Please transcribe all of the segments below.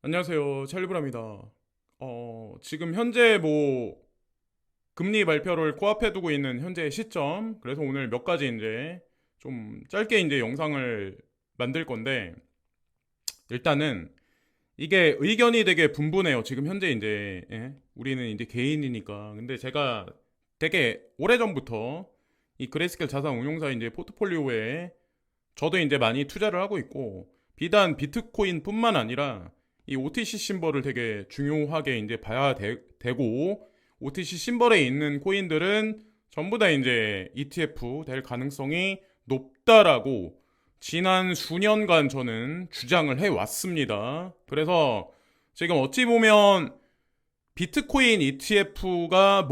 안녕하세요. 찰리브라입니다. 지금 현재 금리 발표를 코앞에 두고 있는 현재 시점. 그래서 오늘 몇 가지 이제 좀 짧게 이제 영상을 만들 건데, 일단은 이게 의견이 되게 분분해요. 지금 현재 이제, 우리는 이제 개인이니까. 근데 제가 되게 오래전부터 이 그레이스케일 자산 운용사 이제 포트폴리오에 저도 이제 많이 투자를 하고 있고, 비단 비트코인뿐만 아니라 이 OTC 심벌을 되게 중요하게 이제 봐야 되고, OTC 심벌에 있는 코인들은 전부 다 이제 ETF 될 가능성이 높다라고 지난 수년간 저는 주장을 해 왔습니다. 그래서 지금 어찌 보면 비트코인 ETF가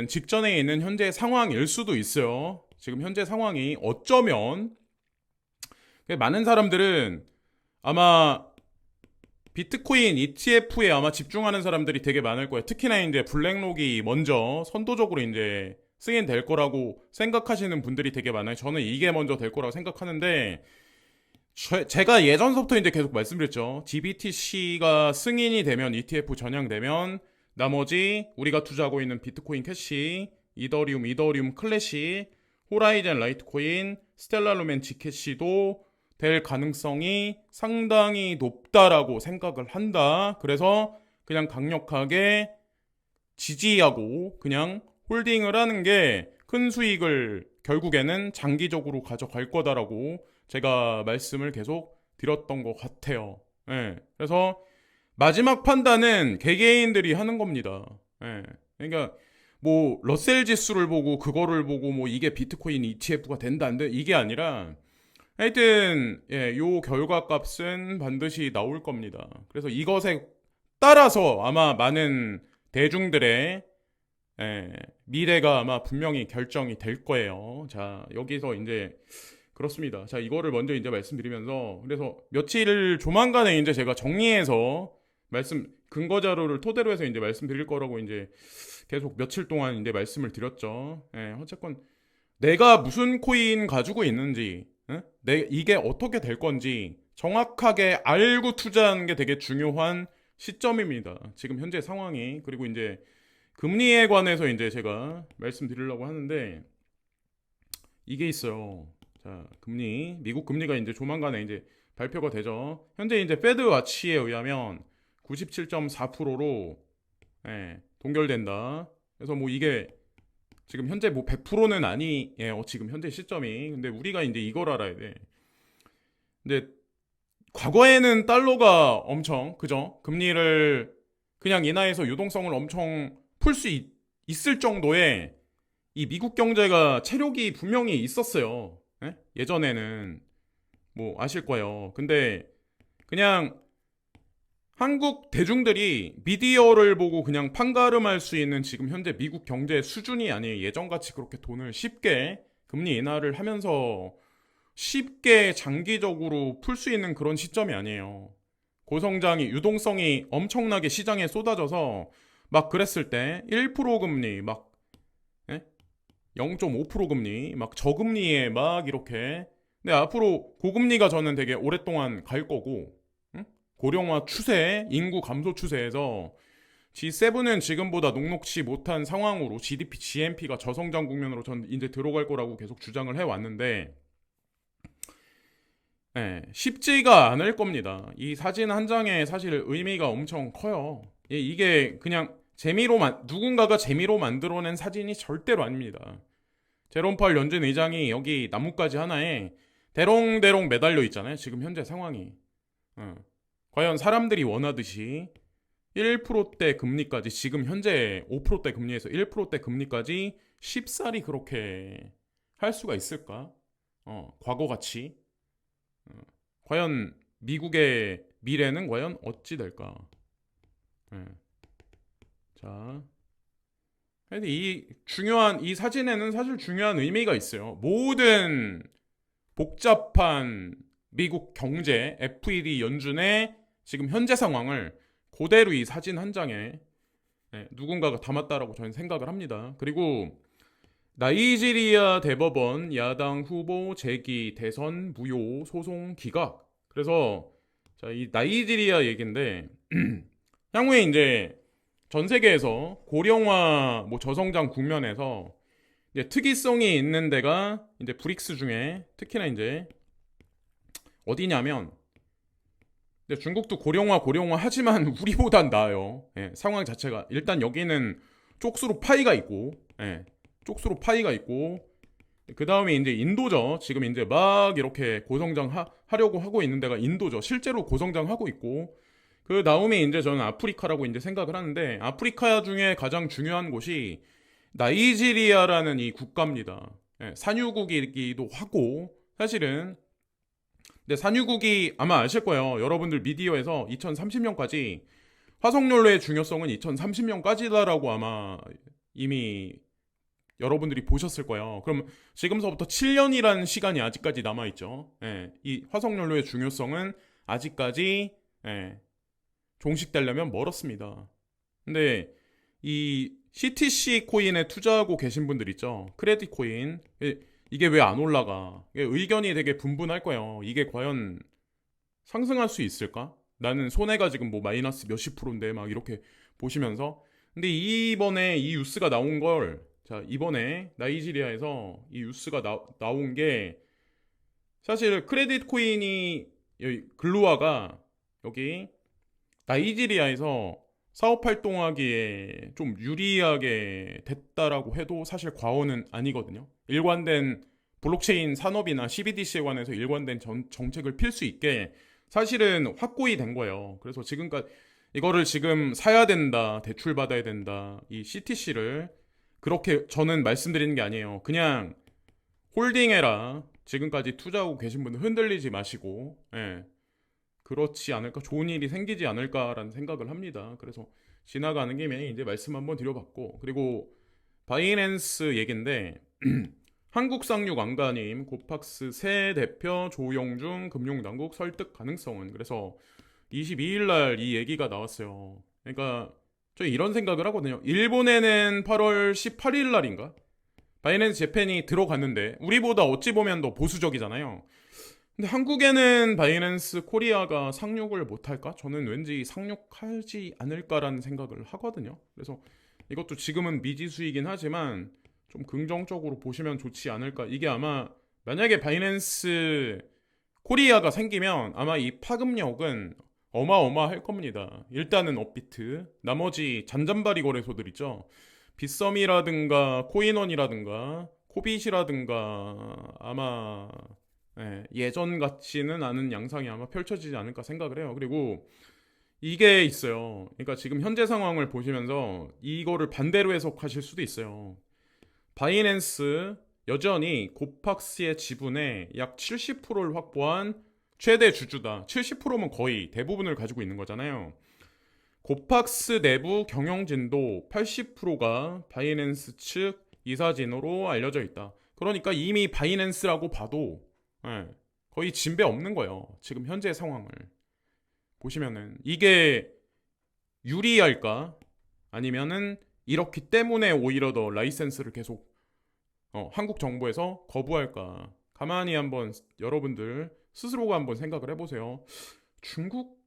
직전에 있는 현재 상황일 수도 있어요. 지금 현재 상황이 어쩌면 많은 사람들은 아마 비트코인 ETF에 아마 집중하는 사람들이 되게 많을 거예요. 특히나 이제 블랙록이 먼저 선도적으로 이제 승인될 거라고 생각하시는 분들이 되게 많아요. 저는 이게 먼저 될 거라고 생각하는데, 제가 예전서부터 이제 계속 말씀드렸죠. GBTC가 승인이 되면 ETF 전향되면 나머지 우리가 투자하고 있는 비트코인 캐시, 이더리움 클래시, 호라이즌 라이트코인, 스텔라 루멘 지캐시도 될 가능성이 상당히 높다라고 생각을 한다. 그래서 그냥 강력하게 지지하고 그냥 홀딩을 하는 게 큰 수익을 결국에는 장기적으로 가져갈 거다라고 제가 말씀을 계속 드렸던 것 같아요. 예. 그래서 마지막 판단은 개개인들이 하는 겁니다. 예. 그러니까 러셀 지수를 보고 그거를 보고 이게 비트코인 ETF가 된다 안 돼, 이게 아니라 하여튼 요 결과값은 반드시 나올 겁니다. 그래서 이것에 따라서 아마 많은 대중들의 미래가 아마 분명히 결정이 될 거예요. 자, 여기서 이제 그렇습니다. 자, 이거를 먼저 이제 말씀드리면서, 그래서 며칠 조만간에 이제 제가 정리해서 근거 자료를 토대로 해서 이제 말씀드릴 거라고 이제 계속 며칠 동안 이제 말씀을 드렸죠. 어쨌건 내가 무슨 코인 가지고 있는지, 이게 어떻게 될 건지 정확하게 알고 투자하는 게 되게 중요한 시점입니다. 지금 현재 상황이. 그리고 이제 금리에 관해서 이제 제가 말씀드리려고 하는데, 이게 있어요. 자, 미국 금리가 이제 조만간에 이제 발표가 되죠. 현재 이제 페드 와치에 의하면 97.4%로 동결된다. 그래서 이게 지금 현재 100%는 아니에요. 지금 현재 시점이. 근데 우리가 이제 이걸 알아야 돼. 근데 과거에는 달러가 엄청, 그죠? 금리를 그냥 인하해서 유동성을 엄청 풀 수 있을 정도의 이 미국 경제가 체력이 분명히 있었어요. 예전에는 아실 거예요. 근데 그냥 한국 대중들이 미디어를 보고 그냥 판가름할 수 있는 지금 현재 미국 경제 수준이 아니에요. 예전같이 그렇게 돈을 쉽게 금리 인하를 하면서 쉽게 장기적으로 풀 수 있는 그런 시점이 아니에요. 고성장이 유동성이 엄청나게 시장에 쏟아져서 막 그랬을 때 1% 금리 0.5% 금리 막 저금리에 막 이렇게. 근데 앞으로 고금리가 저는 되게 오랫동안 갈 거고, 고령화 추세, 인구 감소 추세에서 G7은 지금보다 녹록치 못한 상황으로 GDP, GNP가 저성장 국면으로 전 이제 들어갈 거라고 계속 주장을 해왔는데, 쉽지가 않을 겁니다. 이 사진 한 장에 사실 의미가 엄청 커요. 이게 그냥 누군가가 재미로 만들어낸 사진이 절대로 아닙니다. 제롬 파월 연준 의장이 여기 나뭇가지 하나에 대롱대롱 매달려 있잖아요. 지금 현재 상황이. 과연 사람들이 원하듯이 1%대 금리까지, 지금 현재 5%대 금리에서 1%대 금리까지 쉽사리 그렇게 할 수가 있을까? 과거같이. 과연 미국의 미래는 과연 어찌 될까? 자, 근데 이 사진에는 사실 중요한 의미가 있어요. 모든 복잡한 미국 경제, FED 연준의 지금 현재 상황을 그대로 이 사진 한 장에 누군가가 담았다라고 저는 생각을 합니다. 그리고 나이지리아 대법원 야당 후보 재기 대선 무효 소송 기각. 그래서 자, 이 나이지리아 얘기인데 향후에 이제 전 세계에서 고령화 뭐 저성장 국면에서 이제 특이성이 있는 데가 이제 브릭스 중에 특히나 이제 어디냐면 근데 중국도 고령화 하지만 우리보단 나아요. 예, 상황 자체가 일단 여기는 쪽수로 파이가 있고, 예, 쪽수로 파이가 있고 그 다음에 이제 인도죠. 지금 이제 막 이렇게 하려고 하고 있는 데가 인도죠. 실제로 고성장하고 있고 그 다음에 이제 저는 아프리카라고 이제 생각을 하는데 아프리카 중에 가장 중요한 곳이 나이지리아라는 이 국가입니다. 예, 산유국이기도 하고 사실은 근데 산유국이 아마 아실 거예요. 여러분들 미디어에서 2030년까지 화석연료의 중요성은 2030년까지다라고 아마 이미 여러분들이 보셨을 거예요. 그럼 지금서부터 7년이라는 시간이 아직까지 남아있죠. 예, 이 화석연료의 중요성은 아직까지 예, 종식되려면 멀었습니다. 근데 이 CTC 코인에 투자하고 계신 분들 있죠. 크레딧 코인. 이게 왜 안 올라가? 의견이 되게 분분할 거예요. 이게 과연 상승할 수 있을까? 나는 손해가 지금 뭐 마이너스 몇십 프로인데 막 이렇게 보시면서 근데 이번에 이 뉴스가 나온 걸 자, 이번에 나이지리아에서 이 뉴스가 나온 게 사실 크레딧 코인이 여기 글루아가 여기 나이지리아에서 사업 활동하기에 좀 유리하게 됐다라고 해도 사실 과언은 아니거든요. 일관된 블록체인 산업이나 CBDC에 관해서 일관된 정책을 필 수 있게 사실은 확고히 된 거예요. 그래서 지금까지 이거를 지금 사야 된다, 대출 받아야 된다, 이 CTC를 그렇게 저는 말씀드리는 게 아니에요. 그냥 홀딩해라. 지금까지 투자하고 계신 분들 흔들리지 마시고, 예. 그렇지 않을까, 좋은 일이 생기지 않을까라는 생각을 합니다. 그래서 지나가는 김에 이제 말씀 한번 드려봤고, 그리고 바이낸스 얘긴데, 한국 상륙 안가님, 고팍스 새 대표 조영중 금융당국 설득 가능성은 그래서 22일 날 이 얘기가 나왔어요. 그러니까 저 이런 생각을 하거든요. 일본에는 8월 18일 날인가? 바이낸스 재팬이 들어갔는데 우리보다 어찌 보면 더 보수적이잖아요. 근데 한국에는 바이낸스 코리아가 상륙을 못할까? 저는 왠지 상륙하지 않을까라는 생각을 하거든요. 그래서 이것도 지금은 미지수이긴 하지만 좀 긍정적으로 보시면 좋지 않을까. 이게 아마 만약에 바이낸스 코리아가 생기면 아마 이 파급력은 어마어마할 겁니다. 일단은 업비트, 나머지 잔잔바리 거래소들 있죠. 빗썸이라든가 코인원이라든가 코빗이라든가 아마 예전 같지는 않은 양상이 아마 펼쳐지지 않을까 생각을 해요. 그리고 이게 있어요. 그러니까 지금 현재 상황을 보시면서 이거를 반대로 해석하실 수도 있어요. 바이낸스 여전히 고팍스의 지분의 약 70%를 확보한 최대 주주다. 70%면 거의 대부분을 가지고 있는 거잖아요. 고팍스 내부 경영진도 80%가 바이낸스 측 이사진으로 알려져 있다. 그러니까 이미 바이낸스라고 봐도 거의 진배 없는 거예요. 지금 현재 상황을 보시면은 이게 유리할까? 아니면은 이렇기 때문에 오히려 더 라이센스를 계속 한국 정부에서 거부할까? 가만히 한번 여러분들 스스로가 한번 생각을 해보세요. 중국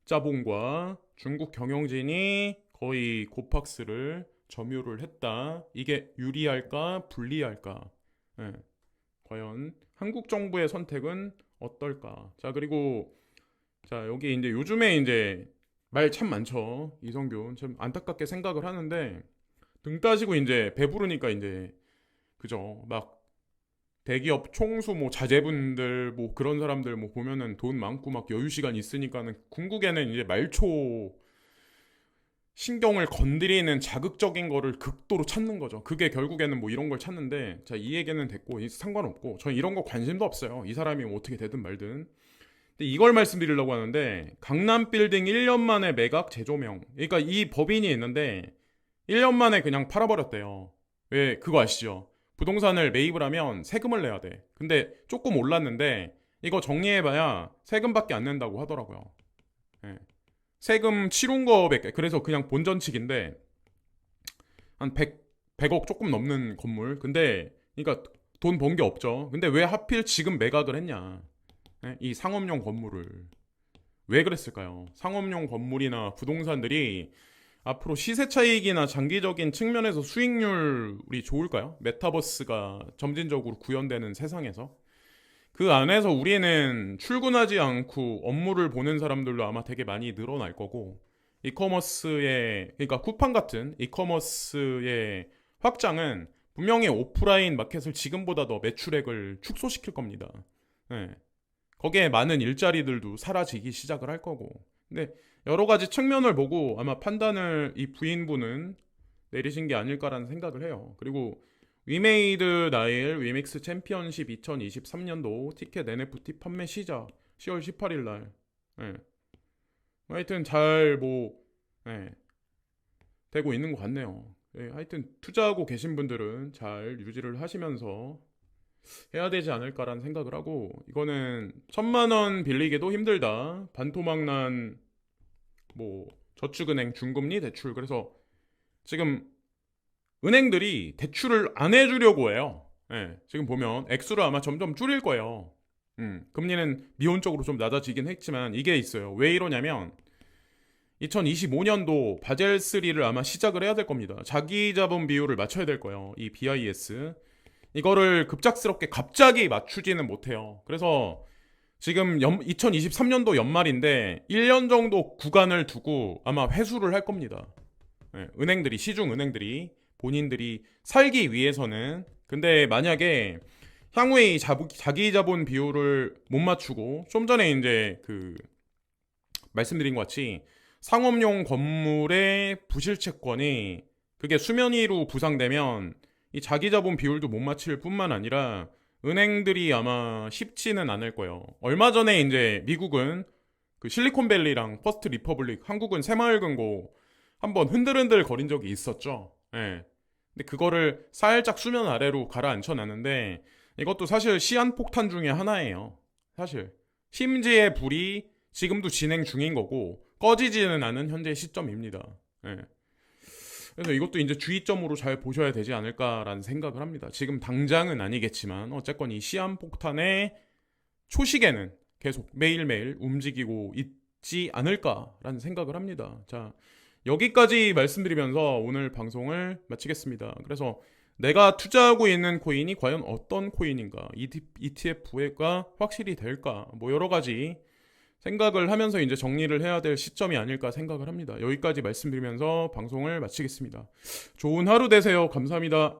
자본과 중국 경영진이 거의 고팍스를 점유를 했다. 이게 유리할까? 불리할까? 과연 한국 정부의 선택은 어떨까? 자, 그리고 자, 여기 이제 요즘에 이제 말 참 많죠. 이성균 참 안타깝게 생각을 하는데 등 따시고 이제 배부르니까 이제 그죠. 막 대기업 총수 뭐 자제분들 뭐 그런 사람들 뭐 보면은 돈 많고 막 여유 시간 있으니까는 궁극에는 이제 말초 신경을 건드리는 자극적인 거를 극도로 찾는 거죠. 그게 결국에는 뭐 이런 걸 찾는데 자, 이 얘기는 됐고 상관없고 저는 이런 거 관심도 없어요. 이 사람이 뭐 어떻게 되든 말든. 근데 이걸 말씀드리려고 하는데 강남 빌딩 1년 만에 매각 재조명. 그러니까 이 법인이 있는데 1년 만에 그냥 팔아버렸대요. 왜 그거 아시죠? 부동산을 매입을 하면 세금을 내야 돼. 근데 조금 올랐는데 이거 정리해봐야 세금밖에 안 낸다고 하더라고요. 예. 세금 치른 거밖에. 그래서 그냥 본전칙인데 한 100억 조금 넘는 건물. 근데 그러니까 돈 번 게 없죠. 근데 왜 하필 지금 매각을 했냐? 예? 이 상업용 건물을. 왜 그랬을까요? 상업용 건물이나 부동산들이 앞으로 시세 차익이나 장기적인 측면에서 수익률이 좋을까요? 메타버스가 점진적으로 구현되는 세상에서 그 안에서 우리는 출근하지 않고 업무를 보는 사람들도 아마 되게 많이 늘어날 거고 이커머스의 그러니까 쿠팡 같은 이커머스의 확장은 분명히 오프라인 마켓을 지금보다 더 매출액을 축소시킬 겁니다. 네. 거기에 많은 일자리들도 사라지기 시작을 할 거고. 근데 여러 가지 측면을 보고 아마 판단을 이 부인분은 내리신 게 아닐까라는 생각을 해요. 그리고 위메이드 나일 위믹스 챔피언십 2023년도 티켓 NFT 판매 시작 10월 18일 날. 예. 하여튼 잘 되고 있는 것 같네요. 예, 하여튼 투자하고 계신 분들은 잘 유지를 하시면서 해야 되지 않을까라는 생각을 하고 이거는 1,000만 원 빌리기도 힘들다. 반토막 난 저축은행 중금리 대출 그래서 지금 은행들이 대출을 안 해주려고 해요. 예, 지금 보면 액수를 아마 점점 줄일 거예요. 금리는 미온적으로 좀 낮아지긴 했지만 이게 있어요. 왜 이러냐면 2025년도 바젤 3를 아마 시작을 해야 될 겁니다. 자기 자본 비율을 맞춰야 될 거예요. 이 BIS 이거를 급작스럽게 갑자기 맞추지는 못해요. 그래서 지금 2023년도 연말인데 1년 정도 구간을 두고 아마 회수를 할 겁니다. 네, 은행들이 시중 은행들이 본인들이 살기 위해서는 근데 만약에 향후에 이 자기 자본 비율을 못 맞추고 좀 전에 이제 그 말씀드린 것 같이 상업용 건물의 부실채권이 그게 수면 위로 부상되면 이 자기 자본 비율도 못 맞출 뿐만 아니라 은행들이 아마 쉽지는 않을 거예요. 얼마 전에 이제 미국은 그 실리콘밸리랑 퍼스트 리퍼블릭, 한국은 새마을금고 한번 흔들흔들 거린 적이 있었죠. 예. 근데 그거를 살짝 수면 아래로 가라앉혀 놨는데 이것도 사실 시한폭탄 중에 하나예요. 사실 심지의 불이 지금도 진행 중인 거고 꺼지지는 않은 현재 시점입니다. 예. 그래서 이것도 이제 주의점으로 잘 보셔야 되지 않을까라는 생각을 합니다. 지금 당장은 아니겠지만 어쨌건 이 시한폭탄의 초식에는 계속 매일매일 움직이고 있지 않을까라는 생각을 합니다. 자, 여기까지 말씀드리면서 오늘 방송을 마치겠습니다. 그래서 내가 투자하고 있는 코인이 과연 어떤 코인인가, ETF가 확실히 될까, 여러 가지 생각을 하면서 이제 정리를 해야 될 시점이 아닐까 생각을 합니다. 여기까지 말씀드리면서 방송을 마치겠습니다. 좋은 하루 되세요. 감사합니다.